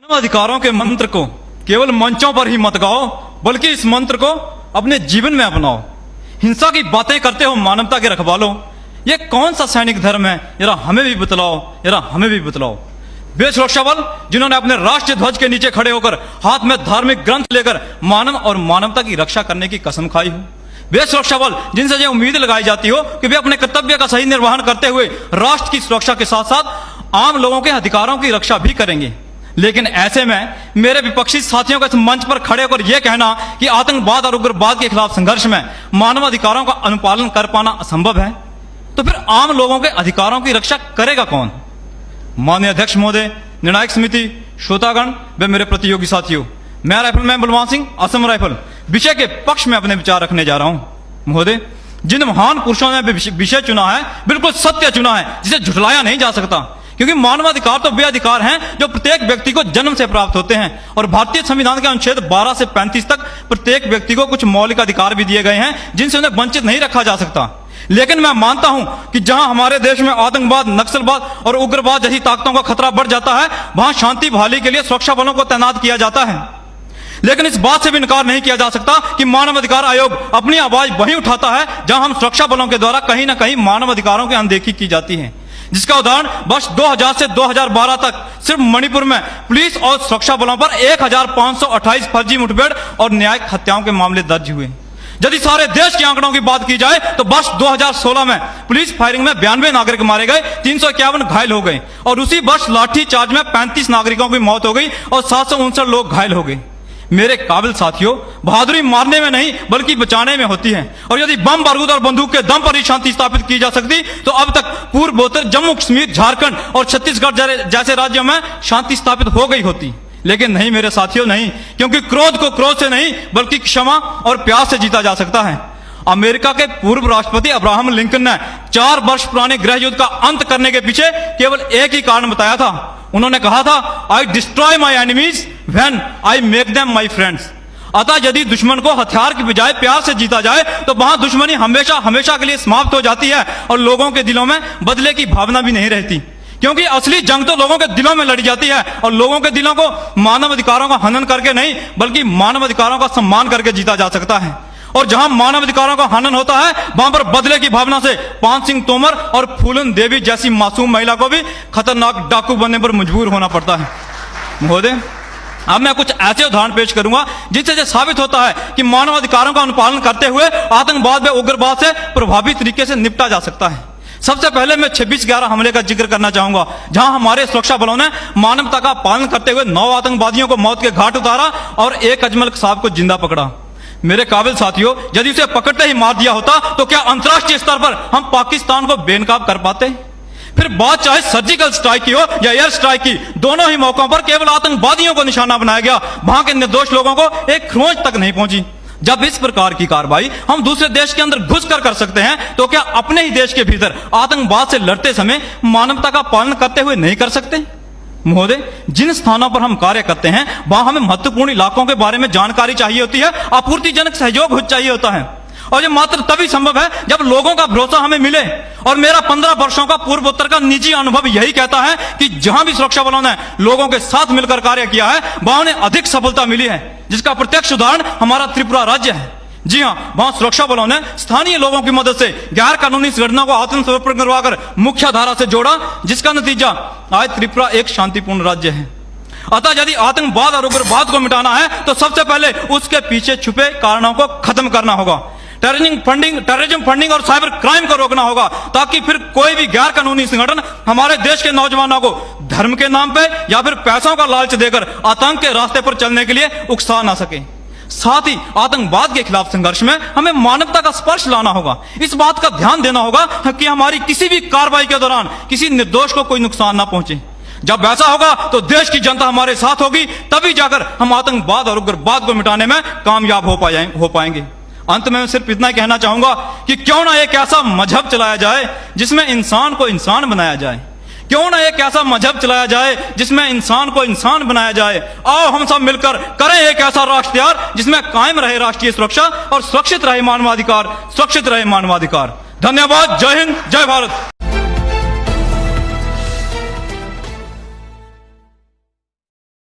अधिकारों के मंत्र को केवल मंचों पर ही मत गाओ, बल्कि इस मंत्र को अपने जीवन में अपनाओ। हिंसा की बातें करते हो मानवता के रखवालों, ये कौन सा सैनिक धर्म है, जरा हमें भी बतलाओ, जरा हमें भी बतलाओ। वे सुरक्षा बल जिन्होंने अपने राष्ट्रीय ध्वज के नीचे खड़े होकर हाथ में धार्मिक ग्रंथ लेकर मानव और मानवता की रक्षा करने की कसम खाई हो। वे सुरक्षा बल जिनसे यह उम्मीद लगाई जाती हो कि वे अपने कर्तव्य का सही निर्वहन करते हुए राष्ट्र की सुरक्षा के साथ साथ आम लोगों के अधिकारों की रक्षा भी करेंगे। लेकिन ऐसे में मेरे विपक्षी साथियों को इस मंच पर खड़े होकर यह कहना कि आतंकवाद और उग्रवाद के खिलाफ संघर्ष में मानवाधिकारों का अनुपालन कर पाना असंभव है, तो फिर आम लोगों के अधिकारों की रक्षा करेगा कौन? माननीय अध्यक्ष महोदय, निर्णायक समिति, श्रोतागण व मेरे प्रतियोगी साथियों, मैं राइफलमैन बलवान सिंह, असम राइफल विषय के पक्ष में अपने विचार रखने जा रहा हूं। महोदय, जिन महान पुरुषों ने विषय चुना है, बिल्कुल सत्य चुना है, जिसे झुठलाया नहीं जा सकता, क्योंकि मानवाधिकार तो वे अधिकार हैं जो प्रत्येक व्यक्ति को जन्म से प्राप्त होते हैं और भारतीय संविधान के अनुच्छेद 12 से 35 तक प्रत्येक व्यक्ति को कुछ मौलिक अधिकार भी दिए गए हैं जिनसे उन्हें वंचित नहीं रखा जा सकता। लेकिन मैं मानता हूं कि जहां हमारे देश में आतंकवाद, नक्सलवाद और उग्रवाद जैसी ताकतों का खतरा बढ़ जाता है, वहां शांति बहाली के लिए सुरक्षा बलों को तैनात किया जाता है। लेकिन इस बात से भी इनकार नहीं किया जा सकता कि मानवाधिकार आयोग अपनी आवाज वहीं उठाता है जहां हम सुरक्षा बलों के द्वारा कहीं ना कहीं मानवाधिकारों की अनदेखी की जाती है, जिसका उदाहरण वर्ष 2000 से 2012 तक सिर्फ मणिपुर में पुलिस और सुरक्षा बलों पर 1528 फर्जी मुठभेड़ और न्यायिक हत्याओं के मामले दर्ज हुए। यदि सारे देश के आंकड़ों की बात की जाए तो वर्ष 2016 में पुलिस फायरिंग में 92 नागरिक मारे गए, 351 घायल हो गए और उसी वर्ष लाठी चार्ज में 35 नागरिकों की मौत हो गई और 759 लोग घायल हो गए। मेरे काबिल साथियों, बहादुरी मारने में नहीं बल्कि बचाने में होती है, और यदि बम बारूद और बंदूक के दम पर ही शांति स्थापित की जा सकती तो अब तक पूर्वोत्तर जम्मू कश्मीर, झारखंड और छत्तीसगढ़ जैसे राज्यों में शांति स्थापित हो गई होती। लेकिन नहीं मेरे साथियों, नहीं, क्योंकि क्रोध को क्रोध से नहीं बल्कि क्षमा और प्यार से जीता जा सकता है। अमेरिका के पूर्व राष्ट्रपति अब्राहम लिंकन ने 4 वर्ष पुराने गृह युद्ध का अंत करने के पीछे केवल एक ही कारण बताया था। उन्होंने कहा था, आई destroy my enemies when I make them my friends. अतः यदि दुश्मन को हथियार की बजाय प्यार से जीता जाए तो वहां दुश्मनी हमेशा हमेशा के लिए समाप्त हो जाती है और लोगों के दिलों में बदले की भावना भी नहीं रहती, क्योंकि असली जंग तो लोगों के दिलों में लड़ी जाती है और लोगों के दिलों को मानव अधिकारों का हनन करके नहीं बल्कि मानव अधिकारों का सम्मान करके जीता जा सकता है। और जहां मानव अधिकारों का हनन होता है वहां पर बदले की भावना से पान सिंह तोमर और फूलन देवी जैसी मासूम महिला को भी खतरनाक डाकू बनने पर मजबूर होना पड़ता है। महोदय, अब मैं कुछ ऐसे उदाहरण पेश करूंगा जिससे यह साबित होता है कि मानव अधिकारों का अनुपालन करते हुए आतंकवाद व उग्रवाद से प्रभावी तरीके से निपटा जा सकता है। सबसे पहले मैं 26/11 हमले का जिक्र करना चाहूंगा, जहां हमारे सुरक्षा बलों ने मानवता का पालन करते हुए 9 आतंकवादियों को मौत के घाट उतारा और एक अजमल साहब को जिंदा पकड़ा। मेरे काबिल साथियों, यदि उसे पकड़ते ही मार दिया होता तो क्या अंतर्राष्ट्रीय स्तर पर हम पाकिस्तान को बेनकाब कर पाते? फिर बात चाहे सर्जिकल स्ट्राइक की हो या एयर स्ट्राइक की, दोनों ही मौकों पर केवल आतंकवादियों को निशाना बनाया गया, वहां के निर्दोष लोगों को एक खरोंच तक नहीं पहुंची। जब इस प्रकार की कार्रवाई हम दूसरे देश के अंदर घुसकर कर सकते हैं, तो क्या अपने ही देश के भीतर आतंकवाद से लड़ते समय मानवता का पालन करते हुए नहीं कर सकते? महोदय, जिन स्थानों पर हम कार्य करते हैं वहां हमें महत्वपूर्ण इलाकों के बारे में जानकारी चाहिए होती है, आपूर्तिजनक सहयोग चाहिए होता है, और ये मात्र तभी संभव है जब लोगों का भरोसा हमें मिले। और मेरा 15 वर्षों का पूर्वोत्तर का निजी अनुभव यही कहता है कि जहां भी सुरक्षा बलों ने लोगों के साथ मिलकर कार्य किया है वहां उन्हें अधिक सफलता मिली है, जिसका प्रत्यक्ष उदाहरण हमारा त्रिपुरा राज्य है। जी हां, वहां सुरक्षा बलों ने स्थानीय लोगों की मदद से गैर कानूनी संगठनों को आत्मसमर्पण करवाकर मुख्य धारा से जोड़ा, जिसका नतीजा आज त्रिपुरा एक शांतिपूर्ण राज्य है। अतः यदि आतंकवाद और उग्रवाद को मिटाना है तो सबसे पहले उसके पीछे छुपे कारणों को खत्म करना होगा। टेररिज्म फंडिंग और साइबर क्राइम को रोकना होगा, ताकि फिर कोई भी गैर कानूनी संगठन हमारे देश के नौजवानों को धर्म के नाम पे या फिर पैसों का लालच देकर आतंक के रास्ते पर चलने के लिए उकसा ना सके। साथ ही आतंकवाद के खिलाफ संघर्ष में हमें मानवता का स्पर्श लाना होगा। इस बात का ध्यान देना होगा कि हमारी किसी भी कार्रवाई के दौरान किसी निर्दोष को कोई नुकसान ना पहुंचे। जब ऐसा होगा तो देश की जनता हमारे साथ होगी, तभी जाकर हम आतंकवाद और उग्रवाद को मिटाने में कामयाब हो पाएंगे। अंत में मैं सिर्फ इतना ही कहना चाहूंगा कि क्यों ना एक ऐसा मजहब चलाया जाए जिसमें इंसान को इंसान बनाया जाए, क्यों ना एक ऐसा मजहब चलाया जाए जिसमें इंसान को इंसान बनाया जाए। आओ हम सब मिलकर करें एक ऐसा राष्ट्र तैयार जिसमें कायम रहे राष्ट्रीय सुरक्षा और सुरक्षित रहे मानवाधिकार, सुरक्षित रहे मानवाधिकार। धन्यवाद। जय हिंद, जय भारत।